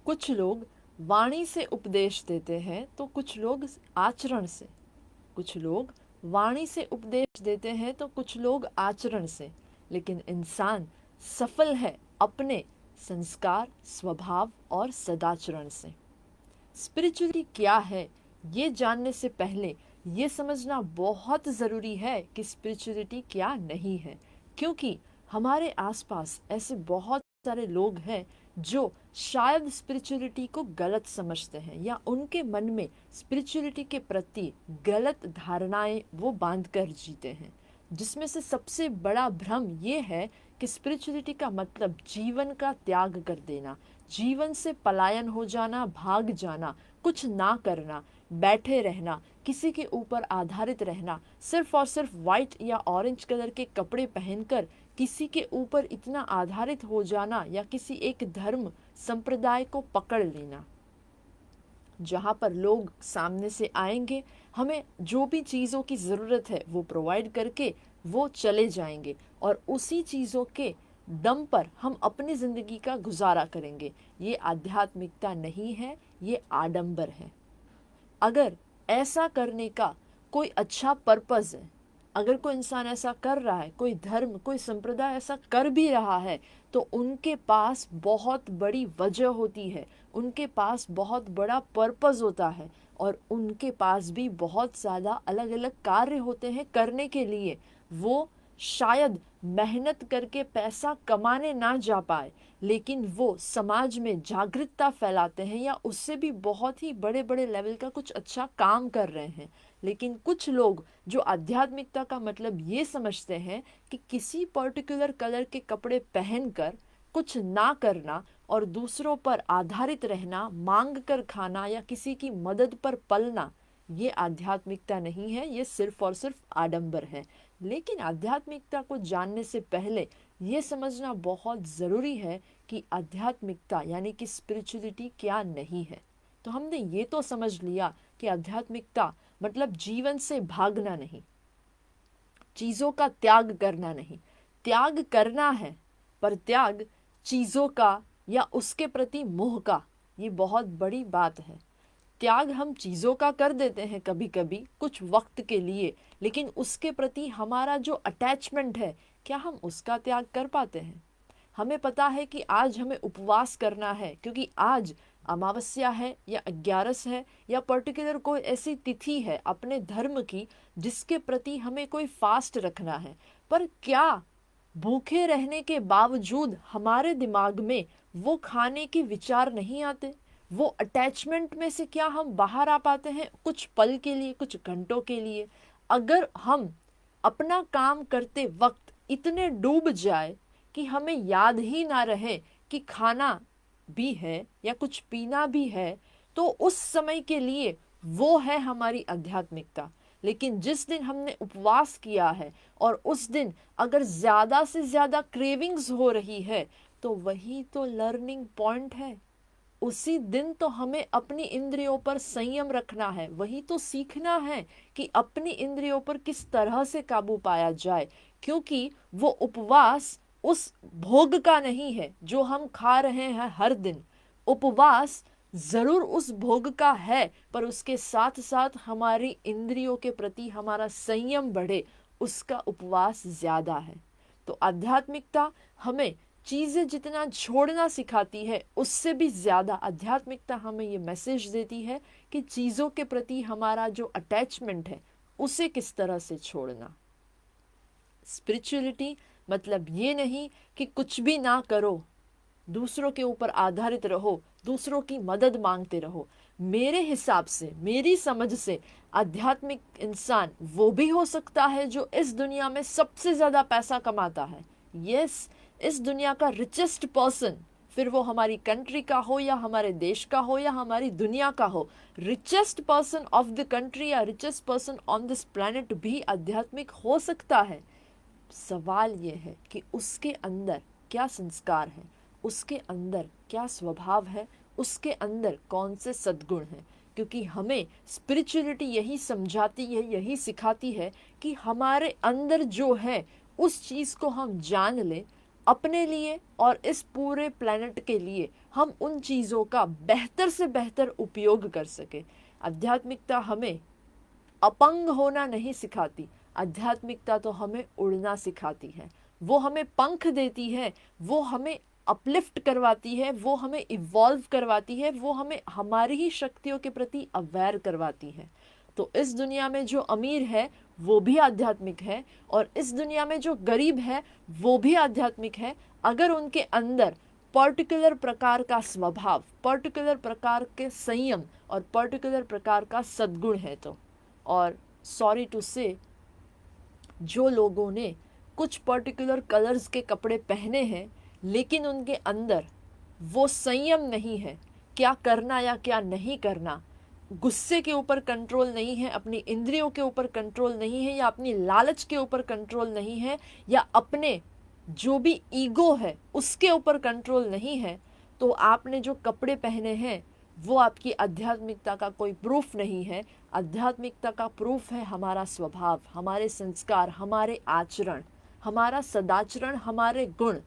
कुछ लोग वाणी से उपदेश देते हैं तो कुछ लोग आचरण से। कुछ लोग वाणी से उपदेश देते हैं तो कुछ लोग आचरण से। लेकिन इंसान सफल है अपने संस्कार, स्वभाव और सदाचरण से। स्पिरिचुअलिटी क्या है, ये जानने से पहले ये समझना बहुत ज़रूरी है कि स्पिरिचुअलिटी क्या नहीं है। क्योंकि हमारे आसपास ऐसे बहुत सारे लोग हैं जो शायद स्पिरिचुअलिटी को गलत समझते हैं या उनके मन में स्पिरिचुअलिटी के प्रति गलत धारणाएं वो बांध कर जीते हैं, जिसमें से सबसे बड़ा भ्रम ये है कि स्पिरिचुअलिटी का मतलब जीवन का त्याग कर देना, जीवन से पलायन हो जाना, भाग जाना, कुछ ना करना, बैठे रहना, किसी के ऊपर आधारित रहना, सिर्फ और सिर्फ वाइट या ऑरेंज कलर के कपड़े पहनकर किसी के ऊपर इतना आधारित हो जाना या किसी एक धर्म संप्रदाय को पकड़ लेना, जहाँ पर लोग सामने से आएंगे, हमें जो भी चीज़ों की ज़रूरत है वो प्रोवाइड करके वो चले जाएंगे और उसी चीज़ों के दम पर हम अपनी ज़िंदगी का गुजारा करेंगे। ये आध्यात्मिकता नहीं है, ये आडंबर है। अगर ऐसा करने का कोई अच्छा पर्पज़ है, अगर कोई इंसान ऐसा कर रहा है, कोई धर्म, कोई संप्रदाय ऐसा कर भी रहा है, तो उनके पास बहुत बड़ी वजह होती है, उनके पास बहुत बड़ा पर्पज़ होता है और उनके पास भी बहुत ज़्यादा अलग अलग कार्य होते हैं करने के लिए। वो शायद मेहनत करके पैसा कमाने ना जा पाए, लेकिन वो समाज में जागरूकता फैलाते हैं या उससे भी बहुत ही बड़े बड़े लेवल का कुछ अच्छा काम कर रहे हैं। लेकिन कुछ लोग जो आध्यात्मिकता का मतलब ये समझते हैं कि किसी पर्टिकुलर कलर के कपड़े पहनकर कुछ ना करना और दूसरों पर आधारित रहना, मांग कर खाना या किसी की मदद पर पलना, ये आध्यात्मिकता नहीं है, ये सिर्फ और सिर्फ आडंबर है। लेकिन आध्यात्मिकता को जानने से पहले ये समझना बहुत ज़रूरी है कि आध्यात्मिकता यानी कि स्पिरिचुअलिटी क्या नहीं है। तो हमने ये तो समझ लिया कि आध्यात्मिकता मतलब जीवन से भागना नहीं, चीज़ों का त्याग करना नहीं। त्याग करना है, पर त्याग चीज़ों का या उसके प्रति मोह का, ये बहुत बड़ी बात है। त्याग हम चीज़ों का कर देते हैं कभी कभी कुछ वक्त के लिए, लेकिन उसके प्रति हमारा जो अटैचमेंट है, क्या हम उसका त्याग कर पाते हैं? हमें पता है कि आज हमें उपवास करना है क्योंकि आज अमावस्या है या 11 है या पर्टिकुलर कोई ऐसी तिथि है अपने धर्म की जिसके प्रति हमें कोई फास्ट रखना है। पर क्या भूखे रहने के बावजूद हमारे दिमाग में वो खाने के विचार नहीं आते? वो अटैचमेंट में से क्या हम बाहर आ पाते हैं कुछ पल के लिए, कुछ घंटों के लिए? अगर हम अपना काम करते वक्त इतने डूब जाए कि हमें याद ही ना रहे कि खाना भी है या कुछ पीना भी है, तो उस समय के लिए वो है हमारी आध्यात्मिकता। लेकिन जिस दिन हमने उपवास किया है और उस दिन अगर ज़्यादा से ज़्यादा क्रेविंग्स हो रही है, तो वही तो लर्निंग पॉइंट है। उसी दिन तो हमें अपनी इंद्रियों पर संयम रखना है, वही तो सीखना है कि अपनी इंद्रियों पर किस तरह से काबू पाया जाए। क्योंकि वो उपवास उस भोग का नहीं है जो हम खा रहे हैं हर दिन। उपवास जरूर उस भोग का है, पर उसके साथ साथ हमारी इंद्रियों के प्रति हमारा संयम बढ़े, उसका उपवास ज्यादा है। तो आध्यात्मिकता हमें चीज़ें जितना छोड़ना सिखाती है, उससे भी ज़्यादा आध्यात्मिकता हमें ये मैसेज देती है कि चीज़ों के प्रति हमारा जो अटैचमेंट है उसे किस तरह से छोड़ना। स्पिरिचुअलिटी मतलब ये नहीं कि कुछ भी ना करो, दूसरों के ऊपर आधारित रहो, दूसरों की मदद मांगते रहो। मेरे हिसाब से, मेरी समझ से आध्यात्मिक इंसान वो भी हो सकता है जो इस दुनिया में सबसे ज़्यादा पैसा कमाता है। यस, इस दुनिया का रिचेस्ट पर्सन, फिर वो हमारी कंट्री का हो या हमारे देश का हो या हमारी दुनिया का हो, richest person of the country या richest person on this planet भी आध्यात्मिक हो सकता है। सवाल ये है कि उसके अंदर क्या संस्कार है, उसके अंदर क्या स्वभाव है, उसके अंदर कौन से सद्गुण हैं। क्योंकि हमें स्पिरिचुअलिटी यही समझाती है, यही सिखाती है कि हमारे अंदर जो है उस चीज़ को हम जान लें, अपने लिए और इस पूरे प्लेनेट के लिए हम उन चीज़ों का बेहतर से बेहतर उपयोग कर सके। आध्यात्मिकता हमें अपंग होना नहीं सिखाती, आध्यात्मिकता तो हमें उड़ना सिखाती है। वो हमें पंख देती है, वो हमें अपलिफ्ट करवाती है, वो हमें इवॉल्व करवाती है, वो हमें हमारी ही शक्तियों के प्रति अवेयर करवाती है। तो इस दुनिया में जो अमीर है वो भी आध्यात्मिक है, और इस दुनिया में जो गरीब है वो भी आध्यात्मिक है, अगर उनके अंदर पर्टिकुलर प्रकार का स्वभाव, पर्टिकुलर प्रकार के संयम और पर्टिकुलर प्रकार का सद्गुण है तो। और सॉरी टू से, जो लोगों ने कुछ पर्टिकुलर कलर्स के कपड़े पहने हैं लेकिन उनके अंदर वो संयम नहीं है, क्या करना या क्या नहीं करना, गुस्से के ऊपर कंट्रोल नहीं है, अपनी इंद्रियों के ऊपर कंट्रोल नहीं है, या अपनी लालच के ऊपर कंट्रोल नहीं है, या अपने जो भी ईगो है उसके ऊपर कंट्रोल नहीं है, तो आपने जो कपड़े पहने हैं वो आपकी आध्यात्मिकता का कोई प्रूफ नहीं है। आध्यात्मिकता का प्रूफ है हमारा स्वभाव, हमारे संस्कार, हमारे आचरण, हमारा सदाचरण, हमारे गुण।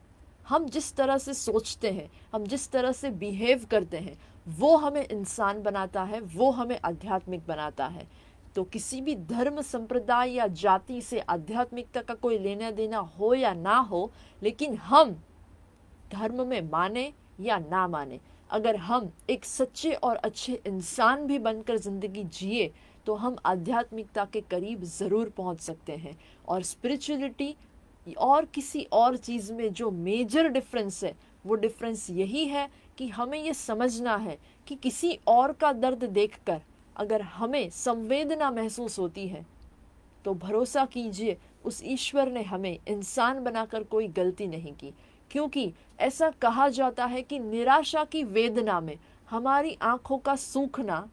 हम जिस तरह से सोचते हैं, हम जिस तरह से बिहेव करते हैं, वो हमें इंसान बनाता है, वो हमें आध्यात्मिक बनाता है। तो किसी भी धर्म, संप्रदाय या जाति से आध्यात्मिकता का कोई लेना देना हो या ना हो, लेकिन हम धर्म में माने या ना माने, अगर हम एक सच्चे और अच्छे इंसान भी बनकर जिंदगी जिए तो हम आध्यात्मिकता के करीब ज़रूर पहुंच सकते हैं। और स्पिरिचुअलिटी और किसी और चीज़ में जो मेजर डिफरेंस है, वो डिफरेंस यही है कि हमें ये समझना है कि किसी और का दर्द देखकर अगर हमें संवेदना महसूस होती है तो भरोसा कीजिए उस ईश्वर ने हमें इंसान बनाकर कोई गलती नहीं की। क्योंकि ऐसा कहा जाता है कि निराशा की वेदना में हमारी आंखों का सूखना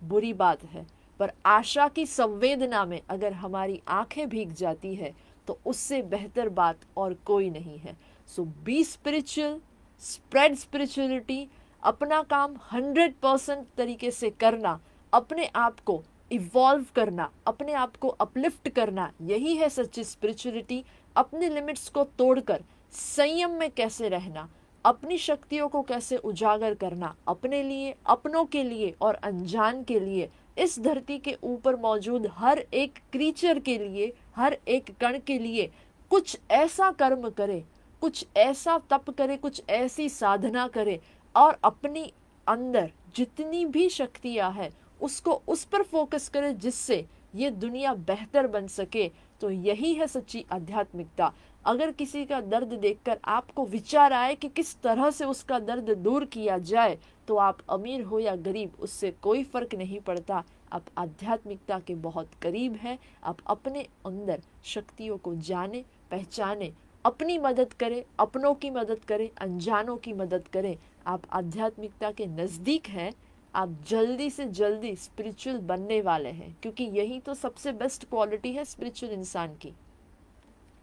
बुरी बात है, पर आशा की संवेदना में अगर हमारी आंखें भीग जाती है तो उससे बेहतर बात और कोई नहीं है। सो बी स्पिरिचुअल, स्प्रेड स्पिरिचुअलिटी, अपना काम 100% तरीके से करना, अपने आप को इवॉल्व करना, अपने आप को अपलिफ्ट करना, यही है सच्ची स्पिरिचुअलिटी। अपने लिमिट्स को तोड़कर संयम में कैसे रहना, अपनी शक्तियों को कैसे उजागर करना, अपने लिए, अपनों के लिए और अनजान के लिए, इस धरती के ऊपर मौजूद हर एक क्रीचर के लिए, हर एक कण के लिए कुछ ऐसा कर्म करे, कुछ ऐसा तप करे, कुछ ऐसी साधना करे, और अपनी अंदर जितनी भी शक्तियां हैं उसको उस पर फोकस करे जिससे ये दुनिया बेहतर बन सके। तो यही है सच्ची आध्यात्मिकता। अगर किसी का दर्द देखकर आपको विचार आए कि किस तरह से उसका दर्द दूर किया जाए, तो आप अमीर हो या गरीब, उससे कोई फर्क नहीं पड़ता, आप आध्यात्मिकता के बहुत करीब हैं। आप अपने अंदर शक्तियों को जाने, पहचाने, अपनी मदद करें, अपनों की मदद करें, अनजानों की मदद करें, आप आध्यात्मिकता के नज़दीक हैं। आप जल्दी से जल्दी स्पिरिचुअल बनने वाले हैं, क्योंकि यही तो सबसे बेस्ट क्वालिटी है स्पिरिचुअल इंसान की,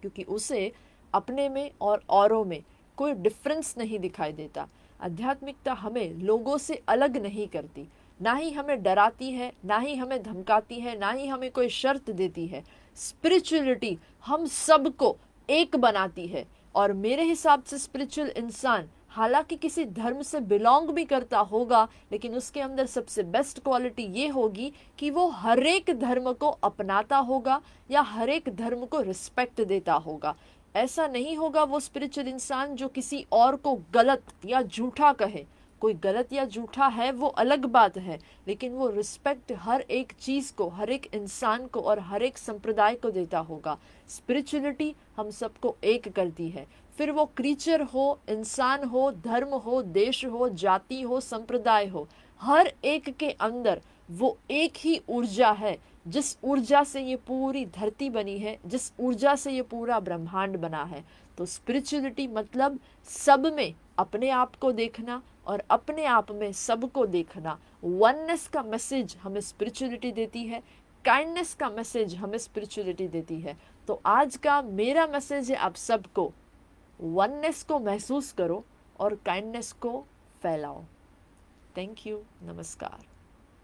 क्योंकि उसे अपने में और औरों में कोई डिफरेंस नहीं दिखाई देता। आध्यात्मिकता हमें लोगों से अलग नहीं करती, ना ही हमें डराती है, ना ही हमें धमकाती है, ना ही हमें कोई शर्त देती है। स्पिरिचुअलिटी हम सबको एक बनाती है। और मेरे हिसाब से स्पिरिचुअल इंसान हालांकि किसी धर्म से बिलोंग भी करता होगा, लेकिन उसके अंदर सबसे बेस्ट क्वालिटी ये होगी कि वो हर एक धर्म को अपनाता होगा या हर एक धर्म को रिस्पेक्ट देता होगा। ऐसा नहीं होगा वो स्पिरिचुअल इंसान जो किसी और को गलत या झूठा कहे। कोई गलत या झूठा है वो अलग बात है, लेकिन वो रिस्पेक्ट हर एक चीज़ को, हर एक इंसान को और हर एक संप्रदाय को देता होगा। स्पिरिचुअलिटी हम सबको एक करती है, फिर वो क्रीचर हो, इंसान हो, धर्म हो, देश हो, जाति हो, संप्रदाय हो, हर एक के अंदर वो एक ही ऊर्जा है, जिस ऊर्जा से ये पूरी धरती बनी है, जिस ऊर्जा से ये पूरा ब्रह्मांड बना है। तो स्पिरिचुअलिटी मतलब सब में अपने आप को देखना और अपने आप में सबको देखना। वननेस का मैसेज हमें स्पिरिचुअलिटी देती है, काइंडनेस का मैसेज हमें स्पिरिचुअलिटी देती है। तो आज का मेरा मैसेज है आप सबको, वननेस को महसूस करो और काइंडनेस को फैलाओ। थैंक यू, नमस्कार।